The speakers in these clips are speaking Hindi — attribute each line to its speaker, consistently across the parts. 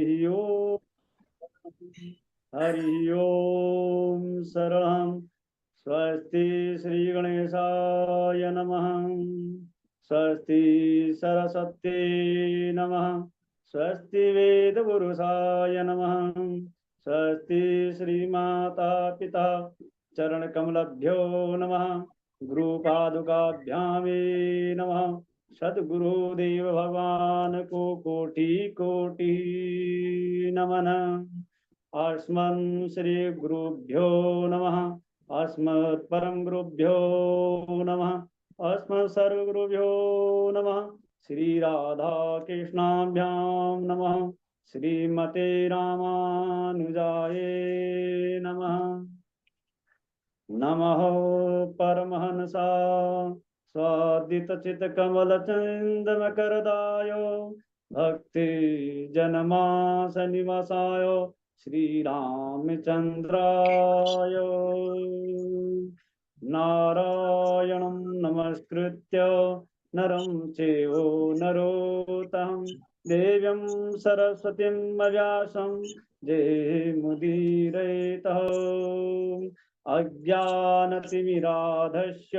Speaker 1: हरि ओम। हरि ओम। शरणं स्वस्ति श्री गणेशाय नमः। स्वस्ति सरस्वती नमः। स्वस्ति वेदपुरुषाय नमः। स्वस्ति श्रीमाता पिता चरणकमलभ्यो नमः। गुरुपादुकाभ्यां नमः। सद्गुरुदेव भगवान को कोटि कोटि नमन। अस्मन् श्री गुरुभ्यो नमः। अस्मत् परम गुरुभ्यो नमः। अस्मत् सर्वगुरुभ्यो नमः। श्री राधा कृष्णाभ्यां नमः। श्रीमते रामानुजाय नमः। नमः परमहंसा स्वादितचित्तकमलचन्दनकरदाय भक्ति जनमास निवासाय श्रीरामचन्द्राय। नारायणं नमस्कृत्य नरं चैव नरोत्तमं देवीं सरस्वतीं व्यासं जयमुदीरयेतः। अज्ञानतिमिराधस्य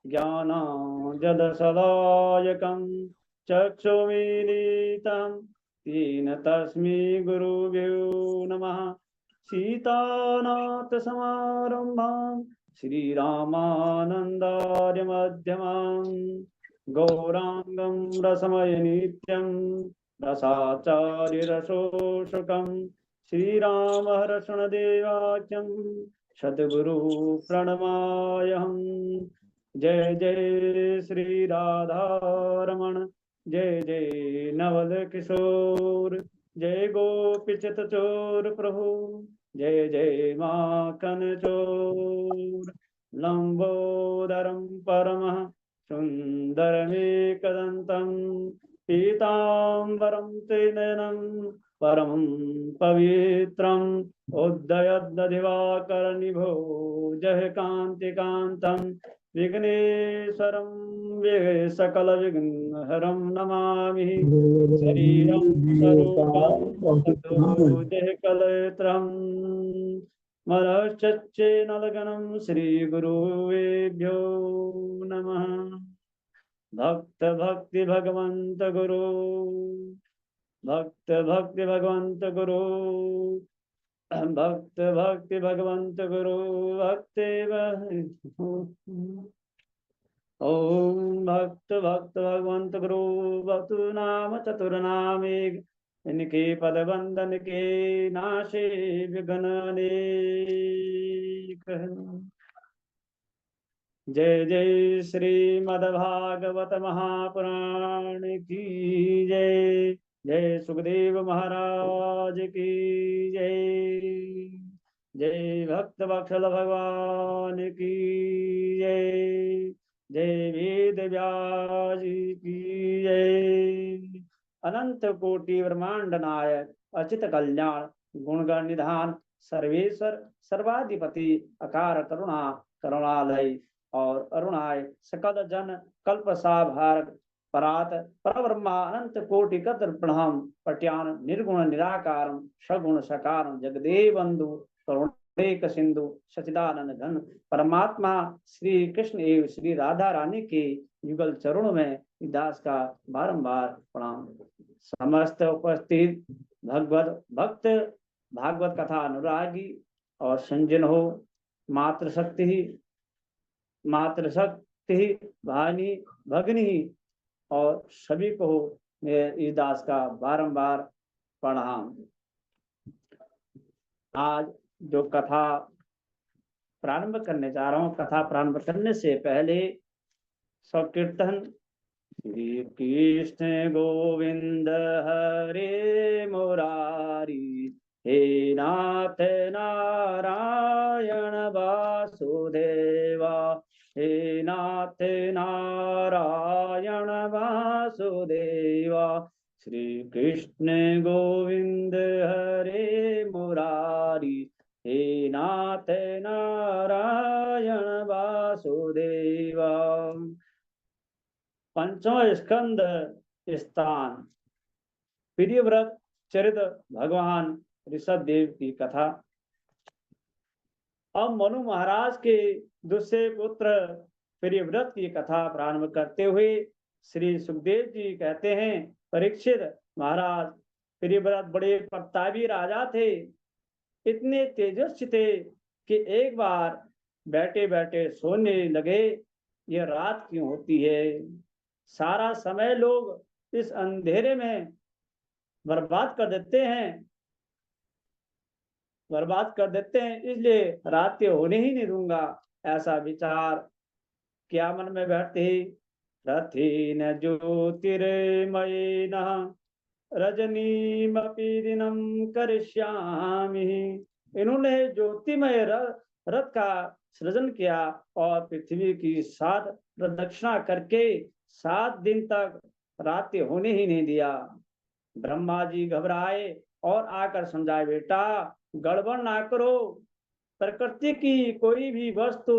Speaker 1: ज्ञानाञ्जनशलायकं चक्षुमीलितं येन तस्मै गुरुभ्यो नमः। सीतानाथसमारम्भां श्रीरामानन्दार्यमध्यमां गौराङ्गं रसमयनित्यं रसाचार्यरसोषुकं श्रीरामहर्षणदेवाख्यं सद्गुरु प्रणमायहम्। जय जय श्री राधारमण। जय जय नवल किशोर। जय गोपीचित चोर प्रभु। जय जय माखन चोर। लंबोदरम परमः सुंदरमेकदंतं पीतांबरं त्रिनयनं परमं पवित्रम् उद्धयद्दिवाकरनिभो जय कान्तिकान्तं विघ्नेश्वरं सकलविघ्नहरं नमामि। शरीरं स्वरूपं सद्गुरुदेहकलत्रं मनश्चेन्नलगनं श्रीगुरुवेभ्यो नमः। भक्त भक्ति भगवंत गुरु। भक्त भक्ति भगवंत गुरु। भक्त भक्ति भगवंत गुरु। भक्ति ओम भक्त भक्त भगवंत गुरु। भक्तु नाम चतुर्नामे इनके पद बंदन के नाशे विघ्न अनेक। जय जय श्रीमद्भागवत महापुराण की जय। जय सुखदेव महाराज की जय। जय भक्त वत्सल भगवान की जय। जय वेद व्यास की जय। अनंत कोटि ब्रह्मांड नायक अचित कल्याण गुणगण निधान सर्वेश्वर सर्वाधिपति अकार करुणा करुणालय और अरुणाय सकल जन कल्प साभारक परात परब्रह्मा अनंत कोटि कतर प्रणाम पट्यान निर्गुण निराकारं सगुण सकारं जगदेव बंधु करुणेक सिंधु सचिदानंद घन परमात्मा श्री कृष्ण एवं श्री राधा रानी के युगल चरणों में दास का बारंबार प्रणाम। समस्त उपस्थित भगवत भक्त भागवत कथा अनुरागी और संजन हो मातृशक्ति भानी भगनी और सभी को मेरे इस दास का बारंबार प्रणाम। आज जो कथा प्रारंभ करने जा रहा हूँ, कथा प्रारंभ करने से पहले संकीर्तन श्री कृष्ण गोविंद हरे मुरारी हे नाथ नारायण वासुदेवा। हे नाथ नारायण वासुदेवा। श्री कृष्ण गोविंद हरे मुरारी हे नाथ नारायण वासुदेवा। पंचम स्कंद स्थान प्रियव्रत चरित भगवान ऋषभ देव की कथा। अब मनु महाराज के दूसरे पुत्र प्रियव्रत की कथा प्रारंभ करते हुए श्री सुखदेव जी कहते हैं, परीक्षित महाराज, प्रियव्रत बड़े प्रतापी राजा थे। इतने तेजस्वी थे कि एक बार बैठे बैठे सोने लगे, ये रात क्यों होती है, सारा समय लोग इस अंधेरे में बर्बाद कर देते हैं, इसलिए रात होने ही नहीं दूंगा। ऐसा विचार क्या मन में बैठते ही, रथेन ज्योतिर्मयेन रजनीमपि दिनं करिष्यामि। इन्होंने ज्योतिमय रथ का सृजन किया और पृथ्वी की 7 प्रदक्षिणा करके 7 दिन तक रात होने ही नहीं दिया। ब्रह्मा जी घबराए और आकर समझाए, बेटा गड़बड़ ना करो, प्रकृति की कोई भी वस्तु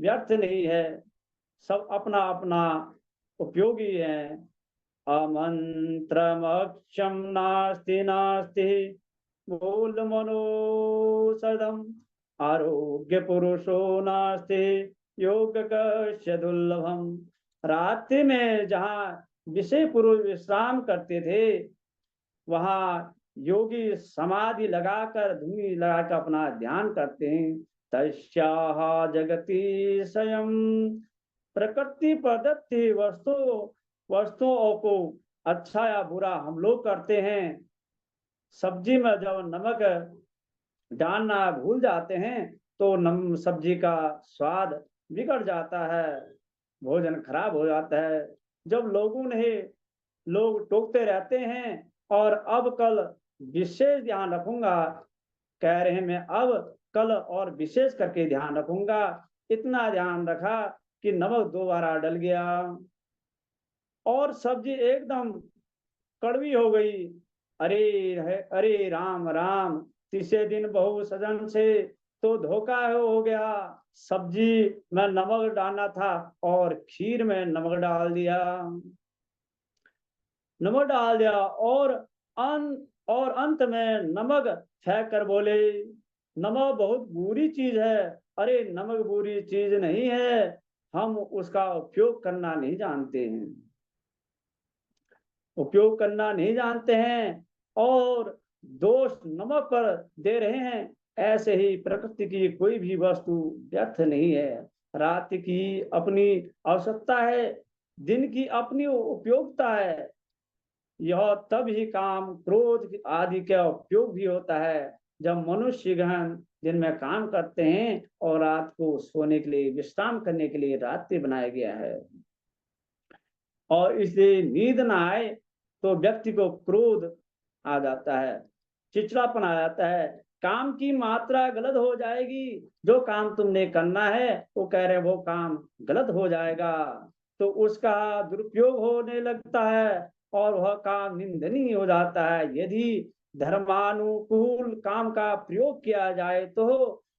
Speaker 1: व्यर्थ नहीं है, सब अपना अपना उपयोगी है। अमंत्रमक्षम नास्ति नास्ति मूल मनोसदम, आरोग्य पुरुषो नास्ति योग कस्य दुर्लभम। रात्रि में जहाँ विषय पुरुष विश्राम करते थे, वहां योगी समाधि लगाकर धुनी लगाकर अपना ध्यान करते हैं। तस्याः जगति स्वयं प्रकृति प्रदत्ति वस्तुओं को अच्छा या बुरा हम लोग करते हैं। सब्जी में जब नमक डालना भूल जाते हैं तो सब्जी का स्वाद बिगड़ जाता है, भोजन खराब हो जाता है। जब लोग टोकते रहते हैं और अब कल विशेष ध्यान रखूंगा, कह रहे हैं मैं अब कल और विशेष करके ध्यान रखूंगा। इतना ध्यान रखा कि नमक 2 बार डल गया और सब्जी एकदम कड़वी हो गई। अरे राम राम, तीसरे दिन बहु सजन से तो धोखा हो गया, सब्जी में नमक डालना था और खीर में नमक डाल दिया और अंत में नमक फेंक कर बोले, नमक बहुत बुरी चीज है। अरे नमक बुरी चीज नहीं है, हम उसका उपयोग करना नहीं जानते हैं और दोष नमक पर दे रहे हैं। ऐसे ही प्रकृति की कोई भी वस्तु व्यर्थ नहीं है। रात की अपनी आवश्यकता है, दिन की अपनी उपयोगिता है। यह तब ही काम क्रोध आदि का उपयोग भी होता है जब मनुष्य गहन दिन में काम करते हैं और रात को सोने के लिए, विश्राम करने के लिए रात्रि बनाया गया है। और इसलिए नींद ना आए तो व्यक्ति को क्रोध आ जाता है, चिड़चिड़ापन आ जाता है, काम की मात्रा गलत हो जाएगी। जो काम तुमने करना है वो कह रहे वो काम गलत हो जाएगा, तो उसका दुरुपयोग होने लगता है और वह काम निंदनीय हो जाता है। यदि धर्मानुकूल काम का प्रयोग किया जाए तो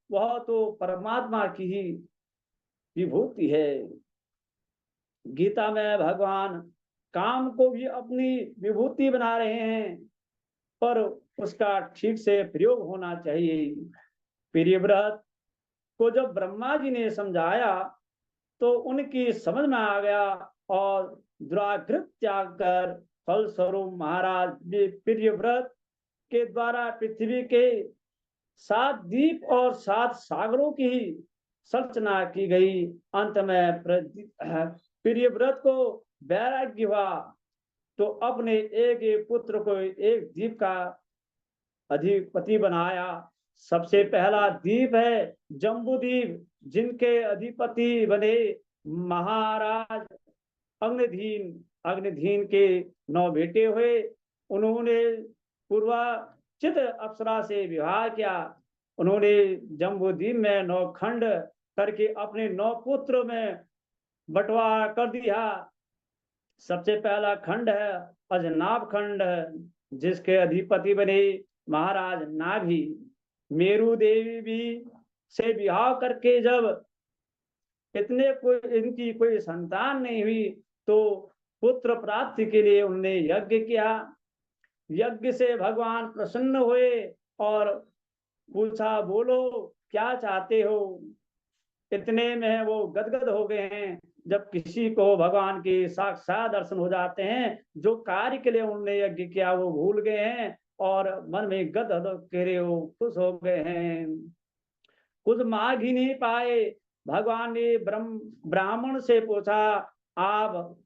Speaker 1: वह तो परमात्मा की ही विभूति है। गीता में भगवान काम को भी अपनी विभूति बना रहे हैं, पर उसका ठीक से प्रयोग होना चाहिए। प्रियव्रत को जब ब्रह्मा जी ने समझाया तो उनकी समझ में आ गया और दुरागृह त्याग कर फलस्वरूप महाराज प्रियव्रत के द्वारा पृथ्वी के 7 द्वीप और 7 सागरों की संरचना की गई। अंत में प्रियव्रत को वैराग्य हुआ तो अपने एक पुत्र को एक द्वीप का अधिपति बनाया। सबसे पहला द्वीप है जम्बूद्वीप, जिनके अधिपति बने महाराज अग्निधीन के 9 बेटे हुए। उन्होंने पूर्वाचित अप्सरा से विवाह किया। उन्होंने जम्बूद्वीप में 9 खंड करके अपने 9 पुत्र में बंटवारा कर दिया। सबसे पहला खंड है अजनाभ खंड, जिसके अधिपति बने महाराज नाभि। मेरु देवी भी से विवाह करके जब इनकी कोई संतान नहीं हुई तो पुत्र प्राप्ति के लिए उन्होंने यज्ञ किया। यज्ञ से भगवान प्रसन्न हुए और पूछा, बोलो क्या चाहते हो। इतने में वो गदगद हो गए हैं। जब किसी को भगवान के साक्षात दर्शन हो जाते हैं, जो कार्य के लिए उन्होंने यज्ञ किया वो भूल गए हैं और मन में गदगद करे वो खुश हो गए हैं। कुछ मांग ही नहीं पाए। भगवान ने ब्राह्मण से पूछा, आप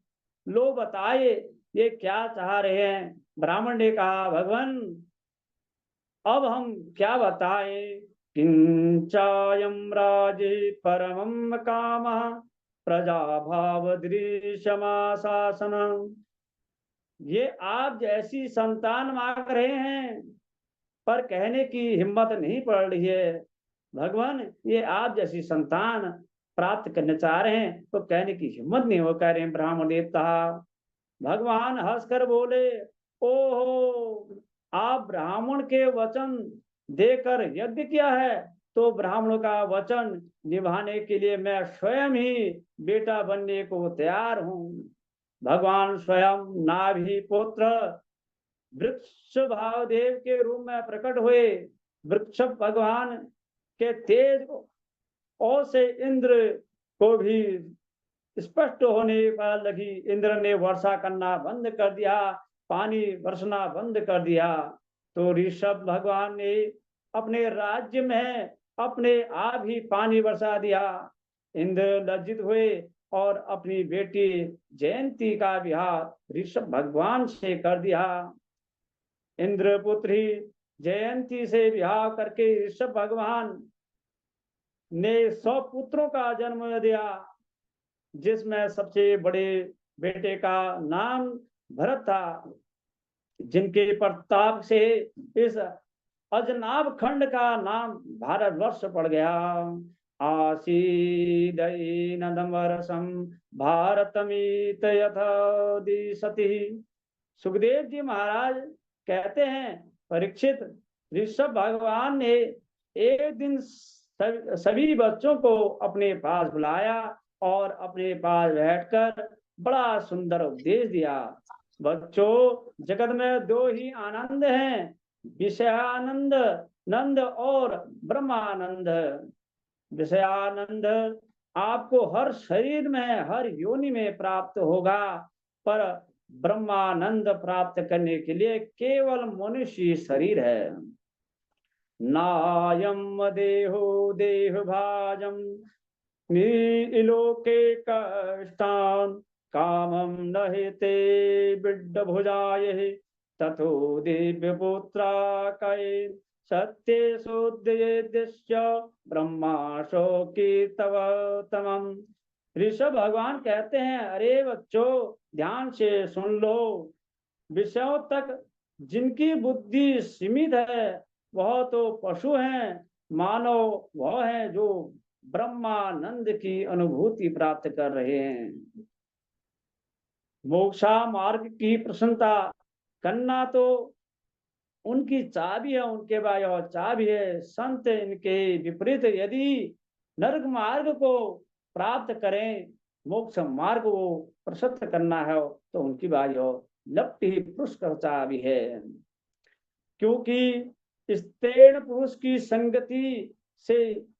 Speaker 1: लो बताए ये क्या चाह रहे हैं। ब्राह्मण ने कहा, भगवान अब हम क्या बताए। किंचायम राजे परमं काम प्रजा भाव दृश्यमाशासन। ये आप जैसी संतान मांग रहे हैं, पर कहने की हिम्मत नहीं पड़ रही है। भगवान ये आप जैसी संतान प्राप्त करना चाह रहे हैं, तो कहने की हिम्मत नहीं हो कह रहे हैं। ब्राह्मण देवता भगवान हंसकर बोले, ओहो, आप ब्राह्मण के वचन देकर यज्ञ किया है, तो ब्राह्मण का वचन निभाने के लिए मैं स्वयं ही बेटा बनने को तैयार हूँ। भगवान स्वयं नाभि पुत्र वृक्ष भावदेव के रूप में प्रकट हुए। वृक्ष भगवान के तेज और से इंद्र को भी स्पष्ट होने पर लगी। इंद्र ने वर्षा करना बंद कर दिया, पानी बरसना बंद कर दिया। तो ऋषभ भगवान ने अपने राज्य में अपने आप ही पानी बरसा दिया। इंद्र लज्जित हुए और अपनी बेटी जयंती का विवाह ऋषभ भगवान से कर दिया। इंद्र पुत्री जयंती से विवाह करके ऋषभ भगवान ने 100 पुत्रों का जन्म दिया, जिसमें सबसे बड़े बेटे का नाम भरत था, जिनके प्रताप से इस अजनाब खंड का नाम भारतवर्ष पड़ गया। आसीदनमरसम भारतमीत यथा दिशति। सुखदेव जी महाराज कहते हैं, परीक्षित, ऋषभ भगवान ने एक दिन सभी बच्चों को अपने पास बुलाया और अपने पास बैठकर बड़ा सुंदर उपदेश दिया। बच्चों, जगत में दो ही आनंद हैं, विषयानंद नंद और ब्रह्मानंद। विषयानंद आपको हर शरीर में, हर योनि में प्राप्त होगा, पर ब्रह्मानंद प्राप्त करने के लिए केवल मनुष्य शरीर है। नायम देहो देह भाजम नीलोके कष्टान कामं न हिते बिड्ड भुजाये तथो दिव्य पुत्रा कै सत्य शोद्यस्य ब्रह्मा शोकी तव तमम। ऋषभ भगवान कहते हैं, अरे बच्चों, ध्यान से सुन लो। विषयों तक जिनकी बुद्धि सीमित है वह तो पशु हैं, मानव वह है जो ब्रह्मानंद की अनुभूति प्राप्त कर रहे हैं। मोक्षा मार्ग की प्रसन्नता करना तो उनकी चाबी है, उनके पास यह चाबी है। संत इनके विपरीत यदि नरक मार्ग को प्राप्त करें, मोक्ष मार्ग को प्रशस्त करना है, तो उनकी बात यह लपटी ही पुरुष चाबी है। क्योंकि स्त्रीण पुरुष की संगति से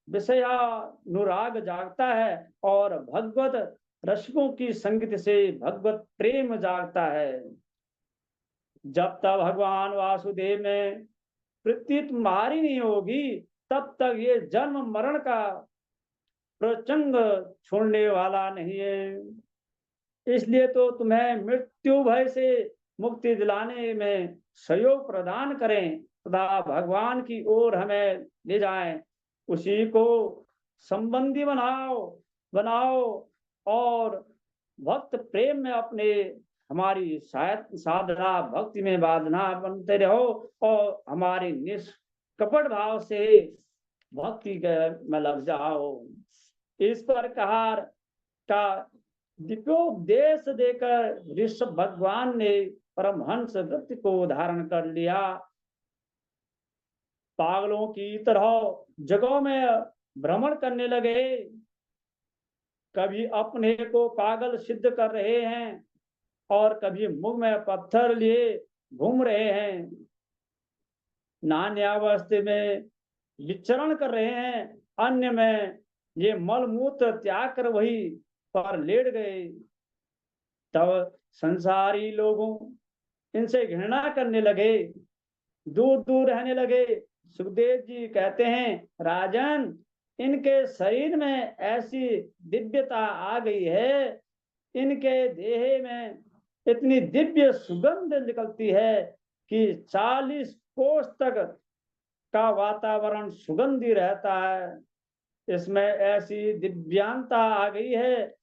Speaker 1: विषयानुराग जागता है और भगवत रसिकों की संगति से भगवत प्रेम जागता है। जब तक भगवान वासुदेव में प्रीति तुम्हारी नहीं होगी, तब तक ये जन्म मरण का प्रचंड छोड़ने वाला नहीं है। इसलिए तो तुम्हें मृत्यु भय से मुक्ति दिलाने में सहयोग प्रदान करें तथा भगवान की ओर हमें ले जाएं, उसी को संबंधी बनाओ और भक्त प्रेम में अपने हमारी साधना भक्ति में बाधना बनते रहो और हमारी निष्कपट भाव से भक्ति में लग जाओ। इस प्रकार का दिव्योपदेश देकर ऋषभ भगवान ने परमहंस वृत्ति को धारण कर लिया। पागलों की तरह जगहों में भ्रमण करने लगे। कभी अपने को पागल सिद्ध कर रहे हैं और कभी मुंह में पत्थर लिए घूम रहे हैं, नान्यावस्था में विचरण कर रहे हैं, अन्य में ये मल मूत्र त्याग कर वही पर लेट गए, तब संसारी लोगों इनसे घृणा करने लगे, दूर दूर रहने लगे। सुखदेव जी कहते हैं, राजन, इनके शरीर में ऐसी दिव्यता आ गई है, इनके देह में इतनी दिव्य सुगंध निकलती है कि 40 कोस तक का वातावरण सुगंधी रहता है। इसमें ऐसी दिव्यांता आ गई है,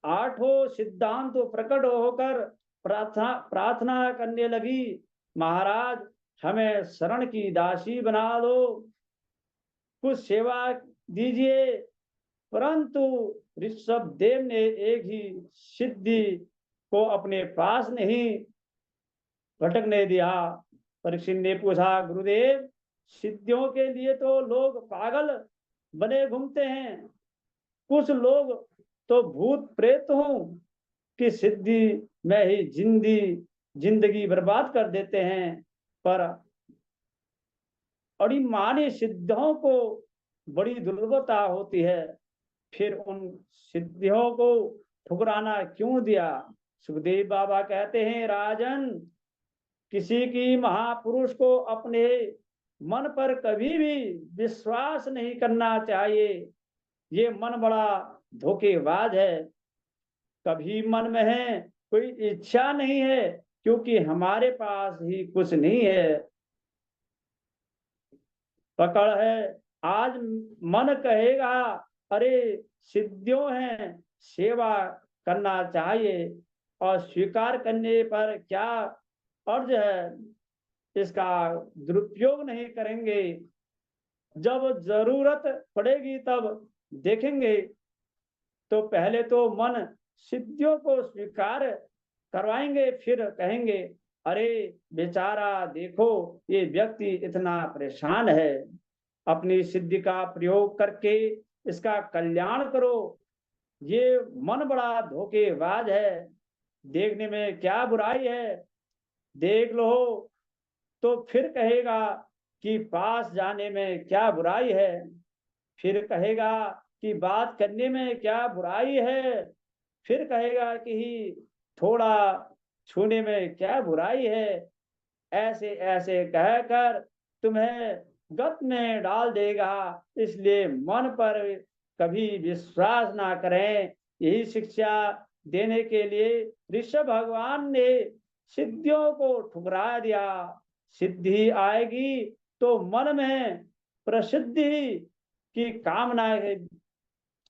Speaker 1: आठों सिद्धांत प्रकट होकर प्रार्थना प्रार्थना करने लगी, महाराज हमें शरण की दासी बना दो, कुछ सेवा दीजिए। परंतु ऋषभ देव ने एक ही सिद्धि को अपने पास नहीं भटकने दिया। परीक्षित ने पूछा, गुरुदेव, सिद्धियों के लिए तो लोग पागल बने घूमते हैं, कुछ लोग तो भूत प्रेत हों कि सिद्धि में ही जिंदगी बर्बाद कर देते हैं, पर अणिमानी सिद्धियों को बड़ी दुर्लभता होती है, फिर उन सिद्धियों को ठुकराना क्यों दिया? सुखदेव बाबा कहते हैं, राजन, किसी की महापुरुष को अपने मन पर कभी भी विश्वास नहीं करना चाहिए, ये मन बड़ा धोखेबाज है। कभी मन में है कोई इच्छा नहीं है, क्योंकि हमारे पास ही कुछ नहीं है, पकड़ है। आज मन कहेगा, अरे सिद्धियों हैं, सेवा करना चाहिए, और स्वीकार करने पर क्या अर्ज है, इसका दुरुपयोग नहीं करेंगे, जब जरूरत पड़ेगी तब देखेंगे। तो पहले तो मन सिद्धियों को स्वीकार करवाएंगे, फिर कहेंगे, अरे बेचारा, देखो ये व्यक्ति इतना परेशान है, अपनी सिद्धि का प्रयोग करके इसका कल्याण करो। ये मन बड़ा धोखेबाज है, देखने में क्या बुराई है, देख लो। तो फिर कहेगा कि पास जाने में क्या बुराई है, फिर कहेगा कि बात करने में क्या बुराई है, फिर कहेगा कि थोड़ा छूने में क्या बुराई है। ऐसे ऐसे कहकर तुम्हें गत में डाल देगा, इसलिए मन पर कभी विश्वास ना करें। यही शिक्षा देने के लिए ऋषभ भगवान ने सिद्धियों को ठुकरा दिया। सिद्धि आएगी तो मन में प्रसिद्धि की कामना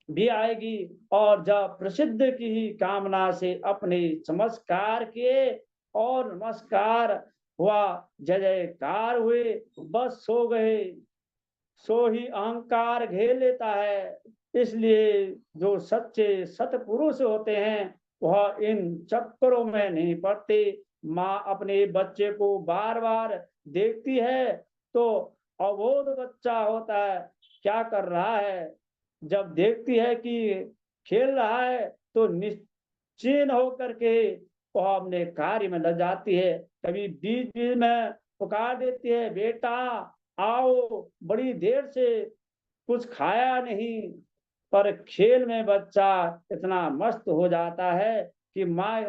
Speaker 1: भी आएगी, और जब प्रसिद्ध की ही कामना से अपने चमत्कार किए और नमस्कार हुआ, जय जयकार हुए, बस सो गए, सो ही अहंकार घेर लेता है। इसलिए जो सच्चे सतपुरुष होते हैं वह इन चक्करों में नहीं पड़ते। माँ अपने बच्चे को बार बार देखती है तो अबोध बच्चा होता है, क्या कर रहा है, जब देखती है कि खेल रहा है तो निश्चिंत होकर के वह अपने कार्य में लग जाती है। कभी बीच बीच में पुकार देती है, बेटा आओ, बड़ी देर से कुछ खाया नहीं, पर खेल में बच्चा इतना मस्त हो जाता है कि माँ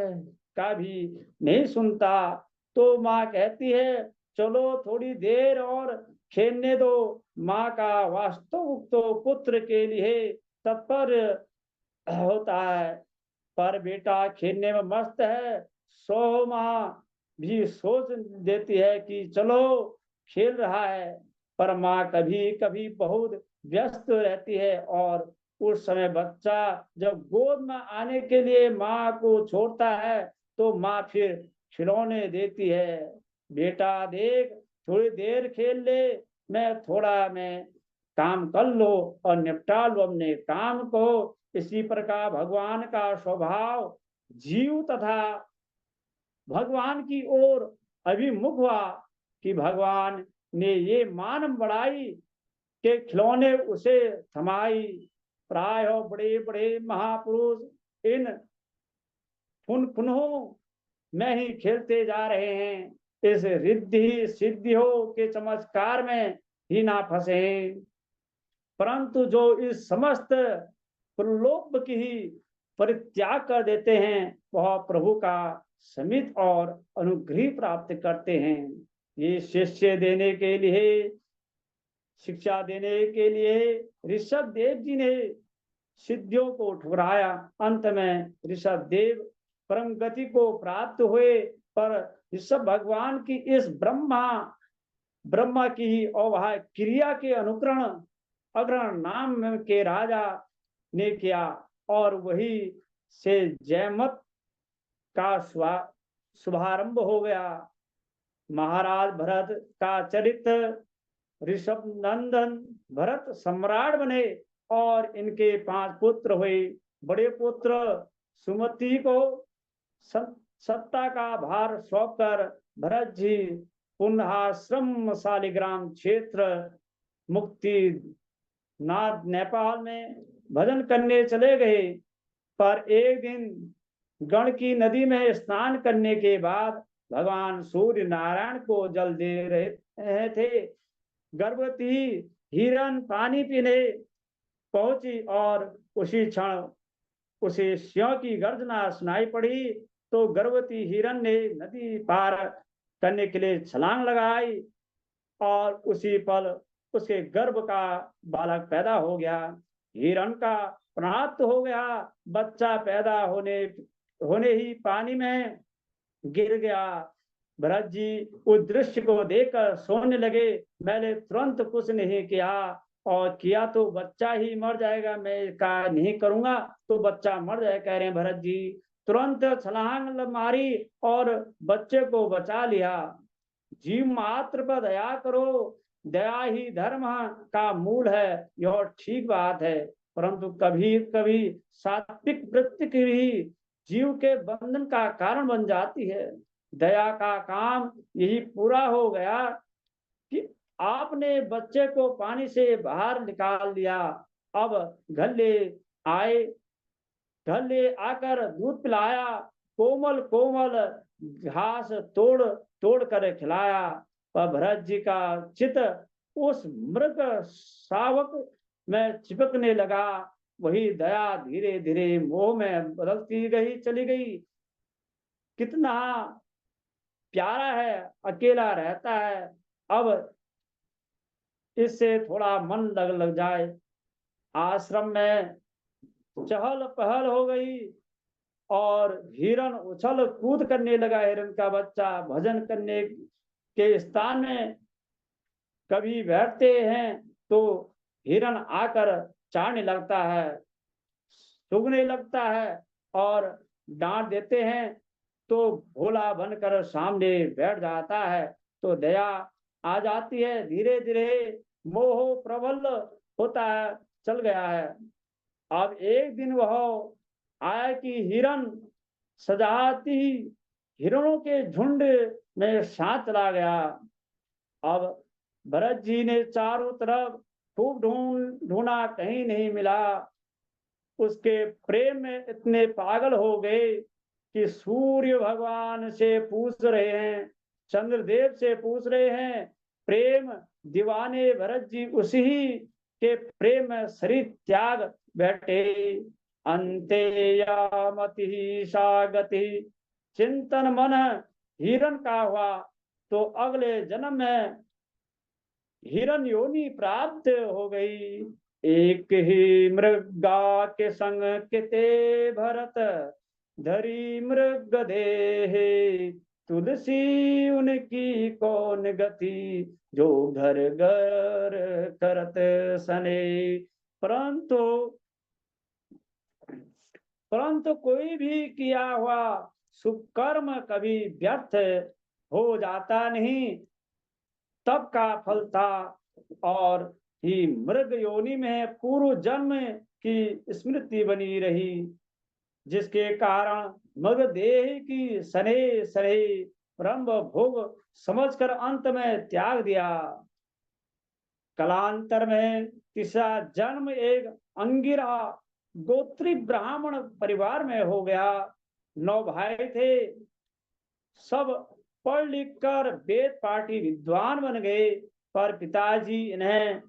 Speaker 1: का भी नहीं सुनता। तो माँ कहती है, चलो थोड़ी देर और खेलने दो। माँ का वास्तव तो पुत्र के लिए तत्पर होता है, पर बेटा खेलने में मस्त है। सो माँ भी सोच देती है कि चलो खेल रहा है, पर माँ कभी कभी बहुत व्यस्त रहती है, और उस समय बच्चा जब गोद में आने के लिए माँ को छोड़ता है तो माँ फिर खिलौने देती है, बेटा देख थोड़ी देर खेल ले, मैं काम कर लो और निपटा लो अपने काम को। इसी प्रकार भगवान का स्वभाव जीव तथा भगवान की ओर अभिमुख हुआ कि भगवान ने ये मान बढ़ाई के खिलौने उसे थमाई। प्राय बड़े बड़े महापुरुष इन फुनफुनों में ही खेलते जा रहे हैं, इस रिद्धि सिद्धियों के चमत्कार में ही ना फंसे, परंतु जो इस समस्त प्रलोभ की ही परित्याग कर देते हैं वह प्रभु का समित और अनुग्रह प्राप्त करते हैं। ये शिष्य देने के लिए, शिक्षा देने के लिए ऋषभ देव जी ने सिद्धियों को ठुकराया। अंत में ऋषभ देव परम गति को प्राप्त हुए, पर ऋषभ भगवान की इस ब्रह्मा ब्रह्मा की ही अवहाय क्रिया के अनुकरण अग्रहण नाम के राजा ने किया, और वही से जयमत का शुभारंभ हो गया। महाराज भरत का चरित्र, ऋषभ नंदन भरत सम्राट बने और इनके 5 पुत्र हुए। बड़े पुत्र सुमति को सत्ता का भार सौंपकर भरत जी पुनः शालिग्राम क्षेत्र मुक्ति नाथ नेपाल में भजन करने चले गए। पर एक दिन गण की नदी में स्नान करने के बाद भगवान सूर्य नारायण को जल दे रहे थे। गर्भवती हिरण पानी पीने पहुंची और उसी क्षण उसे सिंह की गर्जना सुनाई पड़ी, तो गर्भवती हिरण ने नदी पार करने के लिए छलांग लगाई और उसी पल उसके गर्भ का बालक पैदा हो गया। हिरण का प्राप्त हो गया, बच्चा पैदा होने ही पानी में गिर गया। भरत जी उस दृश्य को देखकर सोने लगे। मैंने तुरंत कुछ नहीं किया, और किया तो बच्चा ही मर जाएगा, मैं का नहीं करूंगा तो बच्चा मर जाएगा, कह रहे हैं भरत जी। तुरंत छलांग मारी और बच्चे को बचा लिया। जीव मात्र पर दया करो, दया ही धर्म का मूल है, यह ठीक बात है। परंतु कभी कभी सात्विक वृत्ति की भी जीव के बंधन का कारण बन जाती है। दया का काम यही पूरा हो गया कि आपने बच्चे को पानी से बाहर निकाल दिया। अब घर ले आए, घर ले आकर दूध पिलाया, कोमल कोमल घास तोड़ तोड़ कर खिलाया। पर भरत जी का चित उस मृग शावक में चिपकने लगा। वही दया धीरे धीरे मोह में बदलती गई चली गई। कितना प्यारा है, अकेला रहता है। अब इससे थोड़ा मन लग जाए। आश्रम में चहल पहल हो गई और हिरण उछल कूद करने लगा। हिरण का बच्चा भजन करने के स्थान में कभी बैठते हैं तो हिरण आकर चाड़ने लगता है, सूंघने लगता है, और डांट देते हैं तो भोला बनकर सामने बैठ जाता है। तो दया आ जाती है। धीरे धीरे मोह प्रबल होता है, चल गया है। अब एक दिन वह आया कि हिरण सजाती हिरणों के झुंड में साथ चला गया। अब भरत जी ने चारों तरफ खूब ढूंढा, कहीं नहीं मिला। उसके प्रेम में इतने पागल हो गए कि सूर्य भगवान से पूछ रहे हैं, चंद्रदेव से पूछ रहे हैं। प्रेम दीवाने भरत जी उसी के प्रेम में शरीर त्याग बैठे। अंते यामति सागति चिंतन मन हिरण का हुआ, तो अगले जन्म में हिरण योनि प्राप्त हो गई। एक ही मृगा के संग किते भरत धरी मृग देहे, तुलसी उनकी कौन गति जो घर घर करत सने। परंतु परंतु कोई भी किया हुआ शुभ कर्म कभी व्यर्थ हो जाता नहीं, तब का फल था। और ही मृग योनि में पूर्व जन्म की स्मृति बनी रही, जिसके कारण मृग देह की सने सने ब्रह्म भोग समझकर अंत में त्याग दिया। कलांतर में तीसरा जन्म एक अंगिरा गोत्री ब्राह्मण परिवार में हो गया। 9 भाई थे, सब पढ़ लिख कर वेद पाठी विद्वान बन गए, पर पिताजी इन्हें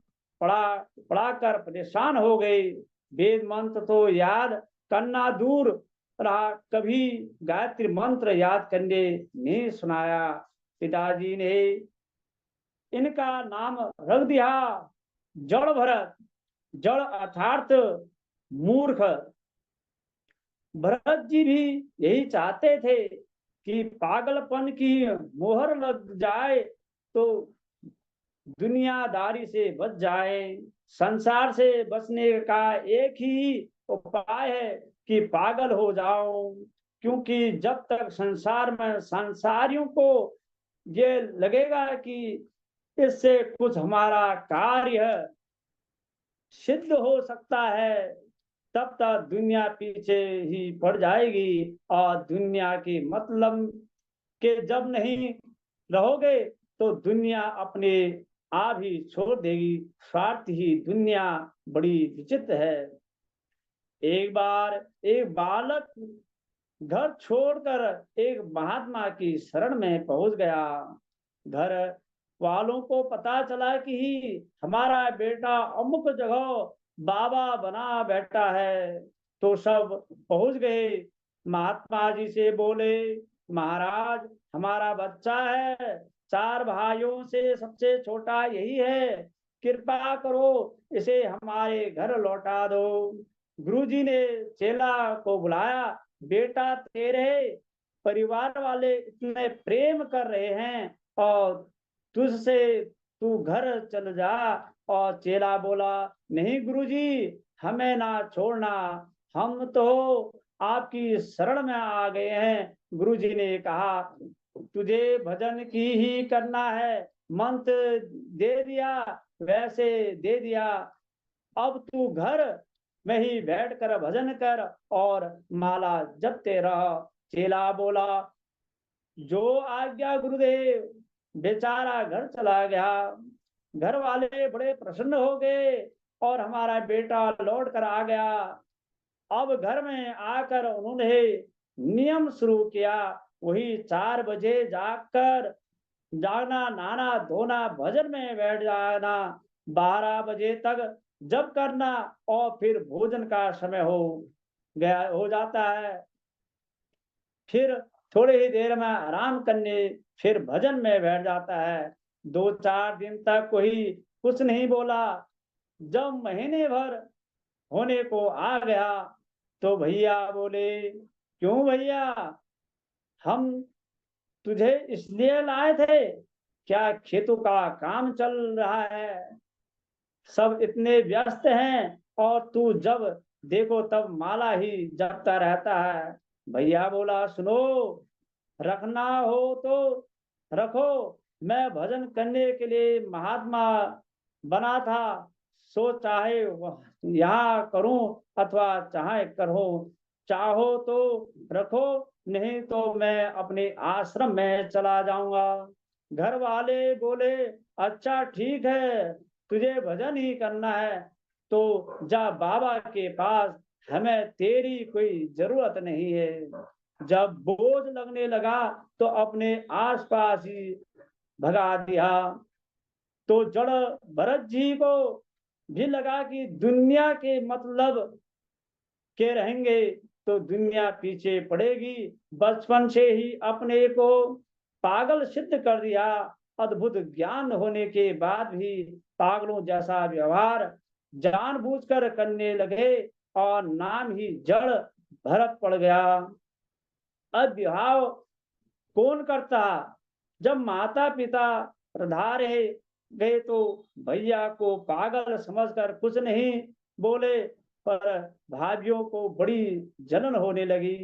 Speaker 1: पढ़ा पढ़ाकर परेशान हो गए। वेद मंत्र तो याद करना दूर रहा, कभी गायत्री मंत्र याद करने नहीं सुनाया। पिताजी ने इनका नाम रख दिया जड़ भरत। जड़ अर्थात मूर्ख। भरत जी भी यही चाहते थे कि पागलपन की मोहर लग जाए तो दुनियादारी से बच जाए। संसार से बचने का एक ही उपाय है कि पागल हो जाओ, क्योंकि जब तक संसार में संसारियों को ये लगेगा कि इससे कुछ हमारा कार्य सिद्ध हो सकता है, तब तक दुनिया पीछे ही पड़ जाएगी। और दुनिया की मतलब के जब नहीं रहोगे तो दुनिया अपने आप ही छोड़ देगी। स्वार्थ ही दुनिया बड़ी विचित्र है। एक बार एक बालक घर छोड़कर एक महात्मा की शरण में पहुंच गया। घर वालों को पता चला कि हमारा बेटा अमुक जगह बाबा बना बैठा है, तो सब पहुंच गए। महात्मा जी से बोले, महाराज हमारा बच्चा है, 4 भाइयों से सबसे छोटा यही है, कृपा करो इसे हमारे घर लौटा दो। गुरुजी ने चेला को बुलाया, बेटा तेरे परिवार वाले इतने प्रेम कर रहे हैं और तुझसे तू घर चल जा। और चेला बोला, नहीं गुरुजी, हमें ना छोड़ना, हम तो आपकी शरण में आ गए हैं। गुरुजी ने कहा, तुझे भजन की ही करना है, मंत्र दे दिया वैसे दे दिया, अब तू घर में ही बैठ कर भजन कर और माला जपते रह। चेला बोला, जो आज्ञा गुरुदेव। बेचारा घर चला गया। घर वाले बड़े प्रसन्न हो गए और हमारा बेटा लौट कर आ गया। अब घर में आकर उन्होंने नियम शुरू किया, वही 4 बजे जागकर जागना, नहाना धोना, भजन में बैठ जाना, 12 बजे तक जप करना और फिर भोजन का समय हो जाता है। फिर थोड़ी ही देर में आराम करने फिर भजन में बैठ जाता है। 2-4 दिन तक कोई कुछ नहीं बोला। जब महीने भर होने को आ गया तो भैया बोले, क्यों भैया, हम तुझे इसलिए लाए थे, क्या खेतों का काम चल रहा है, सब इतने व्यस्त हैं और तू जब देखो तब माला ही जपता रहता है। भैया बोला, सुनो, रखना हो तो रखो, मैं भजन करने के लिए महात्मा बना था, सो चाहे यहाँ करूं अथवा चाहे करो, चाहो तो रखो, नहीं तो मैं अपने आश्रम में चला जाऊंगा। घर वाले बोले, अच्छा ठीक है, तुझे भजन ही करना है तो जा बाबा के पास, हमें तेरी कोई जरूरत नहीं है। जब बोझ लगने लगा तो अपने आसपास ही भगा दिया। तो जड़ भरत जी को भी लगा कि दुनिया के मतलब के रहेंगे तो दुनिया पीछे पड़ेगी। बचपन से ही अपने को पागल सिद्ध कर दिया। अद्भुत ज्ञान होने के बाद भी पागलों जैसा व्यवहार जानबूझकर करने लगे और नाम ही जड़ भरत पड़ गया। अब विवाह कौन करता? जब माता पिता रधारे गए तो भैया को पागल समझकर कुछ नहीं बोले, पर भाइयों को बड़ी जलन होने लगी।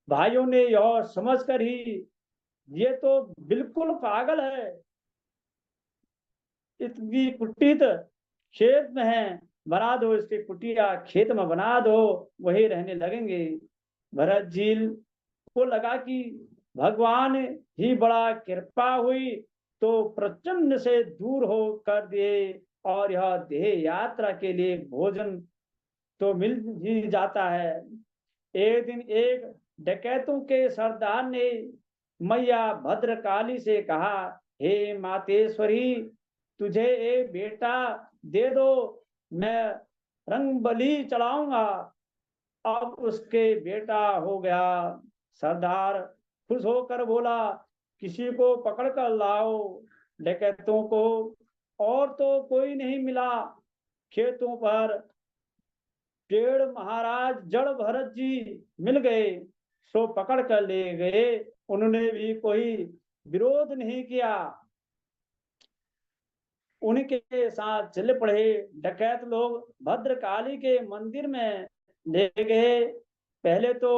Speaker 1: भाइयों ने यह समझकर ही, ये तो बिल्कुल पागल है, इतनी कुटित खेत में है, बना दो इसकी कुटिया, खेत में बना दो, वही रहने लगेंगे। भरत जी को लगा कि भगवान ही बड़ा कृपा हुई तो प्रचंड से दूर हो कर दिए और यह देह यात्रा के लिए भोजन तो मिल ही जाता है। एक दिन एक डकैतों के सरदार ने मैया भद्रकाली से कहा, हे मातेश्वरी, तुझे एक बेटा दे दो, मैं रंग बलि चढ़ाऊंगा। अब उसके बेटा हो गया। सरदार खुश होकर बोला, किसी को पकड़ कर लाओ डकैतों को। और तो कोई नहीं मिला। खेतों पर पेड़ महाराज जड़ भरत जी मिल गए, सो पकड़ कर ले गए। उन्होंने भी कोई विरोध नहीं किया, उनके साथ चल पड़े। डकैत लोग भद्रकाली के मंदिर में ले गए। पहले तो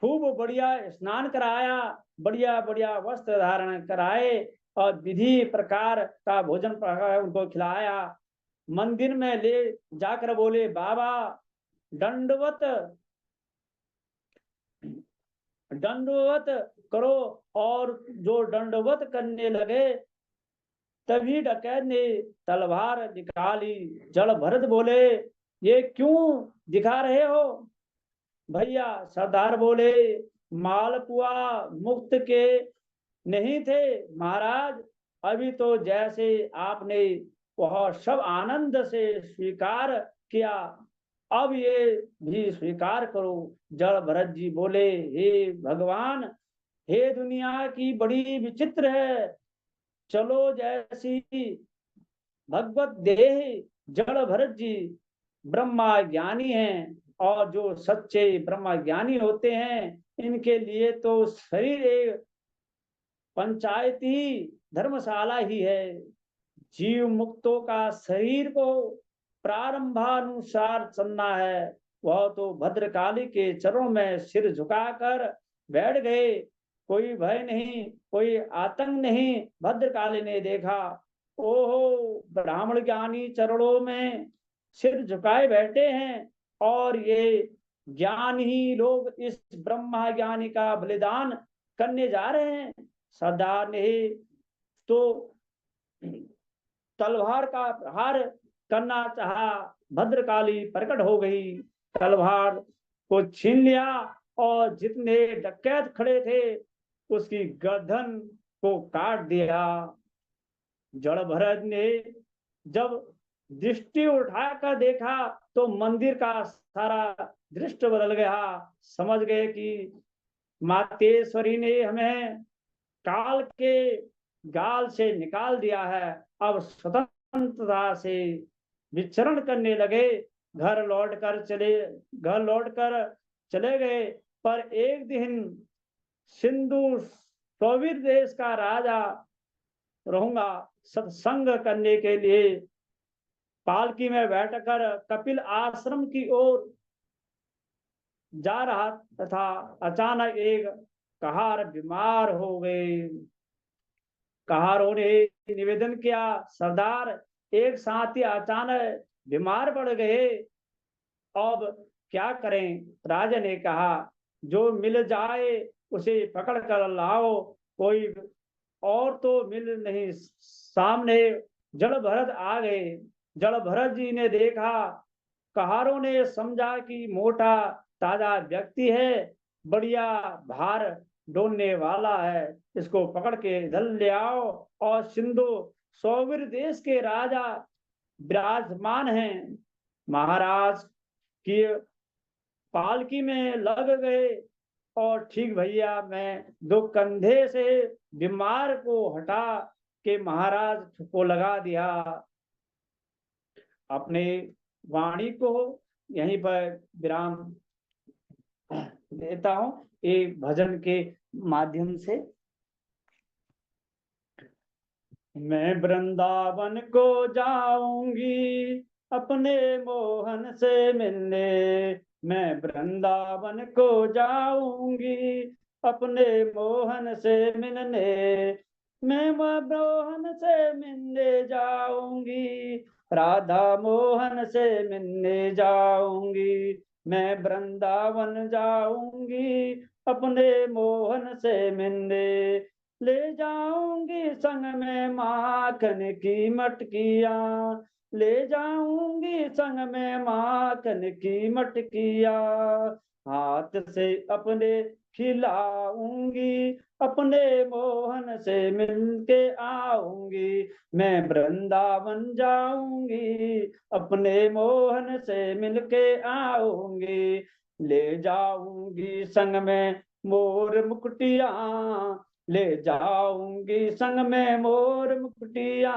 Speaker 1: खूब बढ़िया स्नान कराया, बढ़िया बढ़िया वस्त्र धारण कराए और विधि प्रकार का भोजन उनको खिलाया। मंदिर में ले जाकर बोले, बाबा दंडवत दंडवत करो। और जो दंडवत करने लगे, तभी डकैत ने तलवार निकाली। जड़ भरत बोले, ये क्यों दिखा रहे हो भैया? सरदार बोले, मालपुआ मुक्त के नहीं थे महाराज, अभी तो जैसे आपने वह सब आनंद से स्वीकार किया, अब ये भी स्वीकार करो। जड़ भरत जी बोले, हे भगवान, हे दुनिया की बड़ी विचित्र है, चलो जैसी भगवत देह। जड़ भरत जी ब्रह्मा ज्ञानी हैं, और जो सच्चे ब्रह्मा ज्ञानी होते हैं, इनके लिए तो शरीर एक पंचायती धर्मशाला ही है। जीव मुक्तों का शरीर को प्रारंभानुसार चलना है। वह तो भद्रकाली के चरणों में सिर झुकाकर बैठ गए। कोई भय नहीं, कोई आतंक नहीं। भद्रकाली ने देखा, ओहो, ब्राह्मण ज्ञानी चरणों में सिर झुकाए बैठे हैं, और ये ज्ञान ही लोग इस ब्रह्मा ज्ञानी का बलिदान करने जा रहे हैं। सरदार ने तो तलवार का प्रहार करना चाहा, भद्रकाली प्रकट हो गई, तलवार को छीन लिया, और जितने डकैत खड़े थे उसकी गर्दन को काट दिया। जड़ भरत ने जब दृष्टि उठाकर देखा, तो मंदिर का सारा दृश्य बदल गया। समझ गए कि मातेश्वरी ने हमें काल के गाल से निकाल दिया है। अब स्वतंत्रता से विचरण करने लगे। घर लौटकर चले गए। पर एक दिन सिंधु सोविर देश का राजा रहूंगा सत्संग करने के लिए पालकी में बैठकर कपिल आश्रम की ओर जा रहा तथा अचानक एक कहार बीमार हो गए। कहारों ने निवेदन किया, सरदार, एक साथी अचानक बीमार पड़ गए, अब क्या करें? राजा ने कहा, जो मिल जाए उसे पकड़ कर लाओ। कोई और तो मिल नहीं। सामने जड़ भरत आ गए। जड़ भरत जी ने देखा, कहारों ने समझा कि मोटा ताजा व्यक्ति है, बढ़िया भार ढोने वाला है, इसको पकड़ के इधर ले आओ। और सिंधु सोविर देश के राजा विराजमान हैं, महाराज की पालकी में लग गए। और ठीक भैया, मैं दो कंधे से बीमार को हटा के महाराज को लगा दिया। अपने वाणी को यहीं पर विराम देता हूं, एक भजन के माध्यम से। मैं वृंदावन को जाऊंगी अपने मोहन से मिलने, मैं वृंदावन को जाऊंगी अपने मोहन से मिलने, मैं मोहन से मिलने जाऊंगी, राधा मोहन से मिलने जाऊंगी, मैं वृंदावन जाऊंगी अपने मोहन से मिलने, ले जाऊंगी संग में माखन की मटकियां, ले जाऊंगी संग में माखन की मटकियां, हाथ से अपने खिलाऊंगी, अपने मोहन से मिलके आऊंगी। मैं वृंदावन जाऊंगी, अपने मोहन से मिलके आऊंगी। ले जाऊंगी संग में मोर मुकुटिया, ले जाऊंगी संग में मोर मुकुटिया।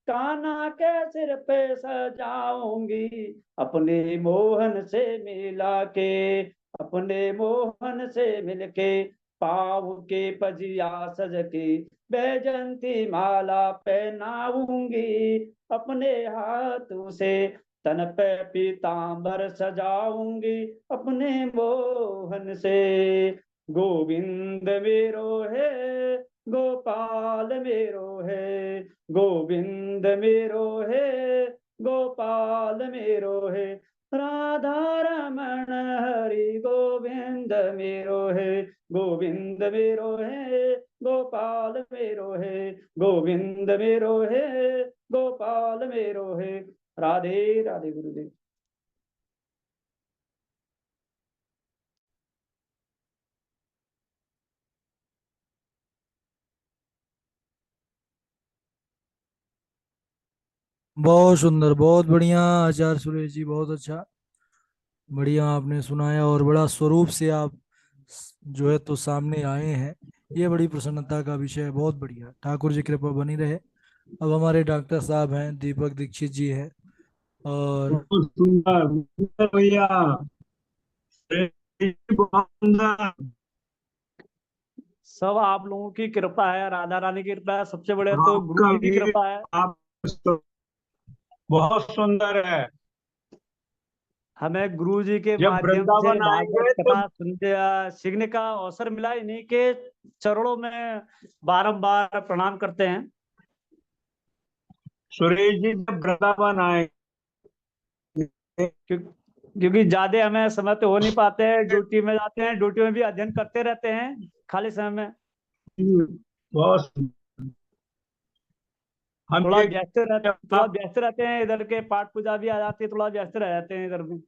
Speaker 1: कान्हा के सिर पे सजाऊंगी, अपने मोहन से मिला के, अपने मोहन से मिलके। पाँव के पजिया सज के बैजंती माला पहनाऊंगी, अपने हाथों से तन पे पीतांबर सजाऊंगी, अपने मोहन से। गोविंद मेरो है, गोपाल मेरो है, गोविंद मेरो है, गोपाल मेरो है। राधा रमण हरि गोविंद मेरो है, गोविंद मेरो है, गोपाल मेरो है, गोविंद मेरो है, गोपाल मेरो है। राधे राधे गुरुदेव।
Speaker 2: बहुत सुंदर, बहुत बढ़िया आचार्य सुरेश जी, बहुत अच्छा, बढ़िया आपने सुनाया और बड़ा स्वरूप से आप जो है तो सामने आए हैं। ये बड़ी प्रसन्नता का विषय है, बहुत बढ़िया, ठाकुर जी कृपा बनी रहे। अब हमारे डॉक्टर साहब हैं, दीपक दीक्षित जी हैं, और
Speaker 3: बहुत सुंदर सुंदर भैया। बहुत सुंदर।
Speaker 1: सब आप लोगों की कृपा है, राधा रानी की कृपा है, सबसे बड़े तो गुरु
Speaker 3: आपका
Speaker 1: जी की
Speaker 3: भी,
Speaker 1: कृपा है।
Speaker 3: आप तो बहुत सुंदर है।
Speaker 1: हमें गुरु जी के
Speaker 3: जब
Speaker 1: माध्यम से
Speaker 3: वृंदावन
Speaker 1: भागवत
Speaker 3: आएंगे तो
Speaker 1: कथा सुनते सीखने का अवसर मिला। इन्हीं के चरणों में बारंबार प्रणाम करते हैं।
Speaker 3: सुरेश जी जब वृंदावन आएंगे
Speaker 1: क्यों- क्योंकि ज्यादा हमें समय तो हो नहीं पाते हैं, ड्यूटी में जाते हैं, ड्यूटी में भी अध्ययन करते रहते हैं खाली समय में।
Speaker 3: बहुत सुंदर। हम ये
Speaker 1: थोड़ा व्यस्त रहते हैं, इधर के पाठ पूजा भी आ जाती है, थोड़ा व्यस्त रह जाते हैं इधर में।